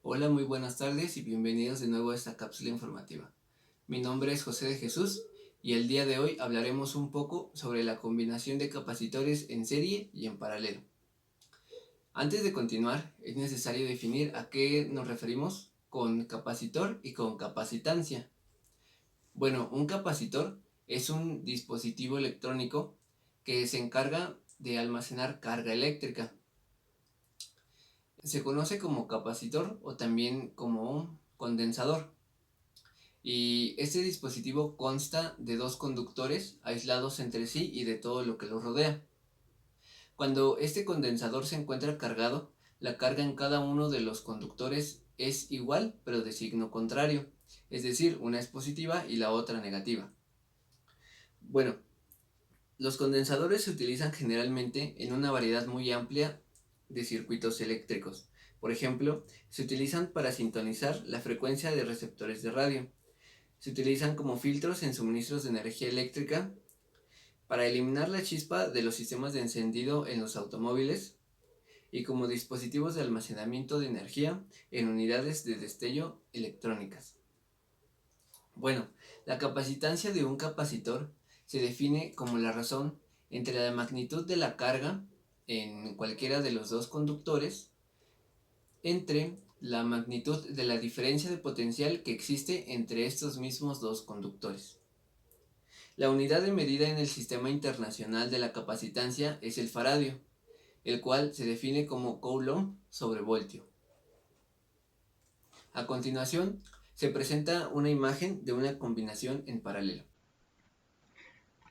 Hola, muy buenas tardes y bienvenidos de nuevo a esta cápsula informativa. Mi nombre es José de Jesús y el día de hoy hablaremos un poco sobre la combinación de capacitores en serie y en paralelo. Antes de continuar, es necesario definir a qué nos referimos con capacitor y con capacitancia. Bueno, un capacitor es un dispositivo electrónico que se encarga de almacenar carga eléctrica. Se conoce como capacitor o también como un condensador. Y este dispositivo consta de dos conductores aislados entre sí y de todo lo que los rodea. Cuando este condensador se encuentra cargado, la carga en cada uno de los conductores es igual pero de signo contrario, es decir, una es positiva y la otra negativa. Bueno, los condensadores se utilizan generalmente en una variedad muy amplia de circuitos eléctricos. Por ejemplo, se utilizan para sintonizar la frecuencia de receptores de radio. Se utilizan como filtros en suministros de energía eléctrica, para eliminar la chispa de los sistemas de encendido en los automóviles y como dispositivos de almacenamiento de energía en unidades de destello electrónicas. Bueno, la capacitancia de un capacitor se define como la razón entre la magnitud de la carga en cualquiera de los dos conductores entre la magnitud de la diferencia de potencial que existe entre estos mismos dos conductores. La unidad de medida en el Sistema Internacional de la Capacitancia es el faradio, el cual se define como coulomb sobre voltio. A continuación, se presenta una imagen de una combinación en paralelo.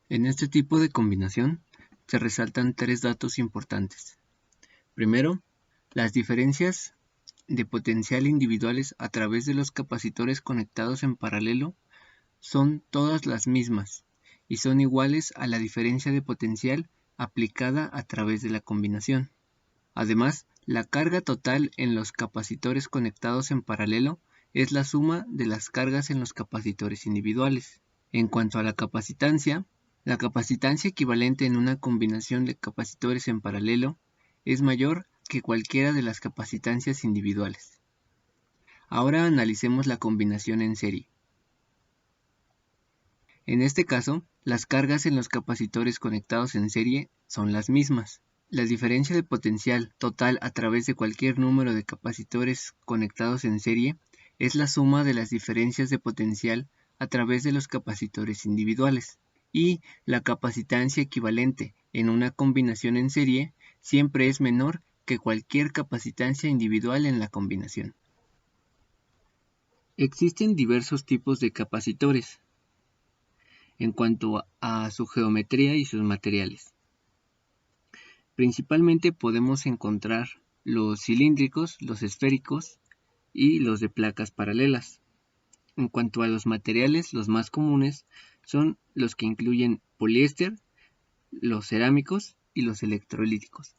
En este tipo de combinación se resaltan tres datos importantes. Primero, las diferencias de potencial individuales a través de los capacitores conectados en paralelo son todas las mismas y son iguales a la diferencia de potencial aplicada a través de la combinación. Además, la carga total en los capacitores conectados en paralelo es la suma de las cargas en los capacitores individuales. En cuanto a la capacitancia equivalente en una combinación de capacitores en paralelo es mayor que cualquiera de las capacitancias individuales. Ahora analicemos la combinación en serie. En este caso, las cargas en los capacitores conectados en serie son las mismas. La diferencia de potencial total a través de cualquier número de capacitores conectados en serie es la suma de las diferencias de potencial a través de los capacitores individuales. Y la capacitancia equivalente en una combinación en serie siempre es menor que cualquier capacitancia individual en la combinación. Existen diversos tipos de capacitores en cuanto a su geometría y sus materiales. Principalmente podemos encontrar los cilíndricos, los esféricos y los de placas paralelas. En cuanto a los materiales, los más comunes son los que incluyen poliéster, los cerámicos y los electrolíticos.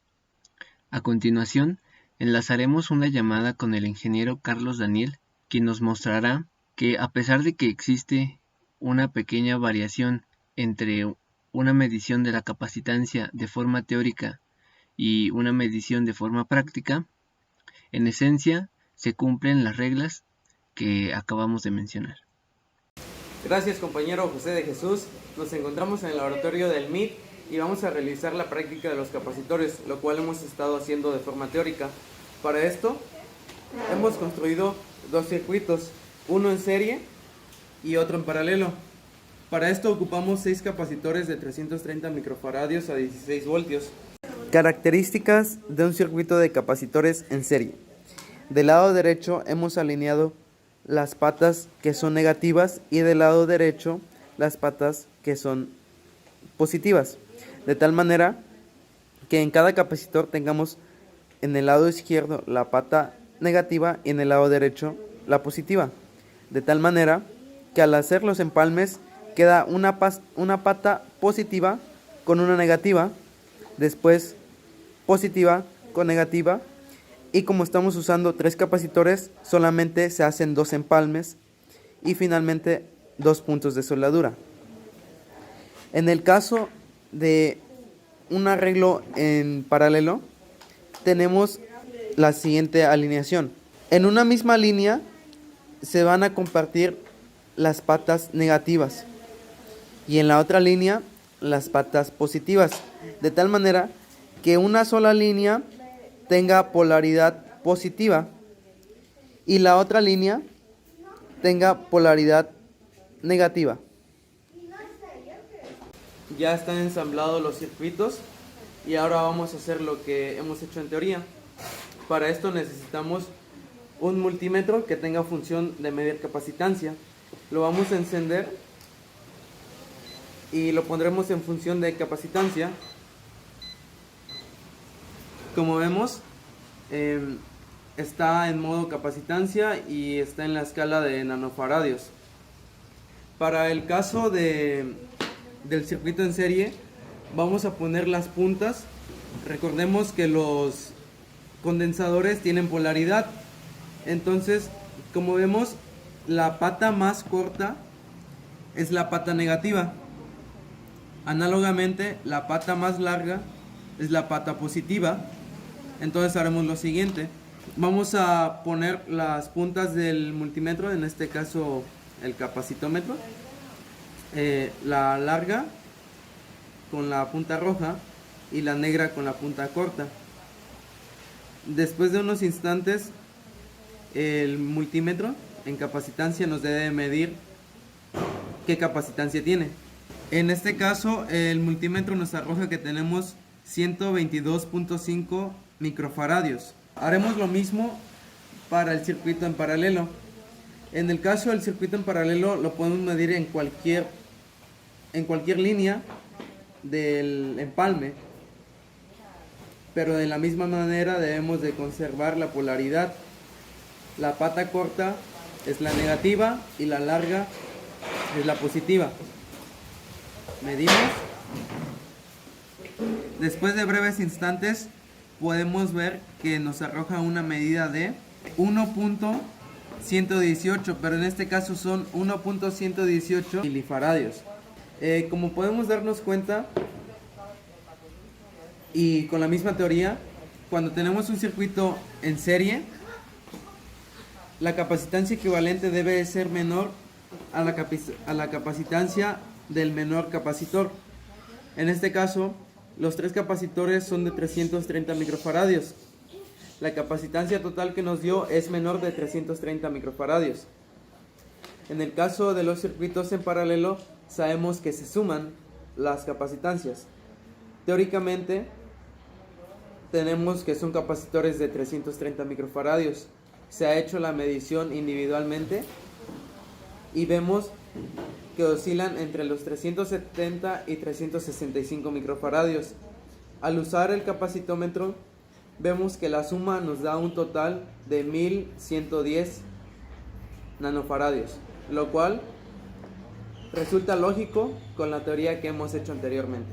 A continuación, enlazaremos una llamada con el ingeniero Carlos Daniel, quien nos mostrará que a pesar de que existe una pequeña variación entre una medición de la capacitancia de forma teórica y una medición de forma práctica, en esencia se cumplen las reglas que acabamos de mencionar. Gracias, compañero José de Jesús. Nos encontramos en el laboratorio del MIT y vamos a realizar la práctica de los capacitores, lo cual hemos estado haciendo de forma teórica. Para esto hemos construido dos circuitos, uno en serie y otro en paralelo. Para esto ocupamos 6 capacitores de 330 microfaradios a 16 voltios. Características de un circuito de capacitores en serie. Del lado derecho hemos alineado las patas que son negativas y del lado derecho las patas que son positivas, de tal manera que en cada capacitor tengamos en el lado izquierdo la pata negativa y en el lado derecho la positiva, de tal manera que al hacer los empalmes queda una pata positiva con una negativa, después positiva con negativa, y como estamos usando 3 capacitores, solamente se hacen 2 empalmes y finalmente 2 puntos de soldadura. En el caso de un arreglo en paralelo, tenemos la siguiente alineación. En una misma línea se van a compartir las patas negativas y en la otra línea las patas positivas, de tal manera que una sola línea tenga polaridad positiva y la otra línea tenga polaridad negativa. Ya están ensamblados los circuitos y ahora vamos a hacer lo que hemos hecho en teoría. Para esto necesitamos un multímetro que tenga función de medir capacitancia. Lo vamos a encender y lo pondremos en función de capacitancia. Como vemos, está en modo capacitancia y está en la escala de nanofaradios. Para el caso del circuito en serie, vamos a poner las puntas. Recordemos que los condensadores tienen polaridad. Entonces, como vemos, la pata más corta es la pata negativa. Análogamente, la pata más larga es la pata positiva. Entonces haremos lo siguiente. Vamos a poner las puntas del multímetro, en este caso el capacitómetro, la larga con la punta roja y la negra con la punta corta. Después de unos instantes, el multímetro en capacitancia nos debe medir qué capacitancia tiene. En este caso, el multímetro nos arroja que tenemos 122.5 microfaradios. Haremos lo mismo para el circuito en paralelo. En el caso del circuito en paralelo lo podemos medir en cualquier línea del empalme, pero de la misma manera debemos de conservar la polaridad. La pata corta es la negativa y la larga es la positiva. Medimos. Después de breves instantes podemos ver que nos arroja una medida de 1.118, pero en este caso son 1.118 milifaradios. Como podemos darnos cuenta, y con la misma teoría, cuando tenemos un circuito en serie, la capacitancia equivalente debe ser menor a la capacitancia del menor capacitor. En este caso, los tres capacitores son de 330 microfaradios. La capacitancia total que nos dio es menor de 330 microfaradios. En el caso de los circuitos en paralelo, sabemos que se suman las capacitancias. Teóricamente, tenemos que son capacitores de 330 microfaradios. Se ha hecho la medición individualmente y vemos que oscilan entre los 370 y 365 microfaradios. Al usar el capacitómetro, vemos que la suma nos da un total de 1110 nanofaradios, lo cual resulta lógico con la teoría que hemos hecho anteriormente.